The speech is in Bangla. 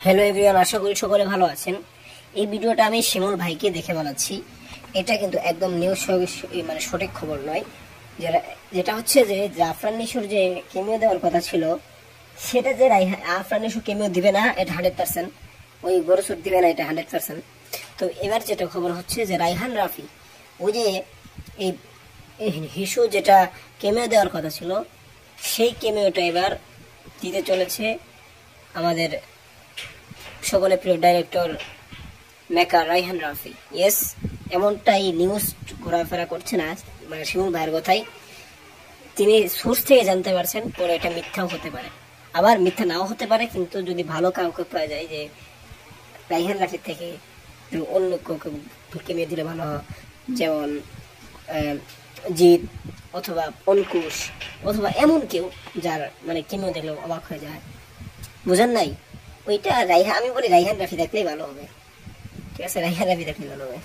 হ্যালো এভরিওয়ান, আশা করি সকলে ভালো আছেন। এই ভিডিওটা আমি শিমুল ভাইকে দেখে বানাচ্ছি। এটা কিন্তু একদম নিউজ মানে সঠিক খবর নয়। যেটা হচ্ছে যে আফরান নিশোর যে কেমিও দেওয়ার কথা ছিল, সেটা যে আফরান নিশো কেমিও দিবে না, এটা 100%। ওই গরুসুর দিবে না, এটা 100%। তো এবার যেটা খবর হচ্ছে যে রায়হান রাফি, ওই যে এই হিসু যেটা কেমিও দেওয়ার কথা ছিল, সেই কেমিওটা এবার দিতে চলেছে আমাদের সকলে প্রিয় director maker Raihan Rafi. Yes, এমনটাই নিউজ ঘোরাফেরা করছে না, মানে শিমুল ভাইয়ের কথাই তিনি সোর্স থেকে জানতে পারছেন। পরে এটা মিথ্যাও হতে পারে, আবার মিথ্যা নাও হতে পারে। কিন্তু যদি ভালো কাউকে পাওয়া যায় যে রায়হান রাফির থেকে অন্য কাউকে কেমিয়ে দিলে ভালো হয়, যেমন জিৎ অথবা অঙ্কুশ অথবা এমন কেউ যার মানে কেমিও দেখলেও অবাক হয়ে যায়, বুঝেন নাই? ওইটা রায়হান, আমি বলি রায়হান রাফি দেখলেই ভালো হবে। ঠিক আছে, রায়হান রাফি দেখলেই ভালো হবে।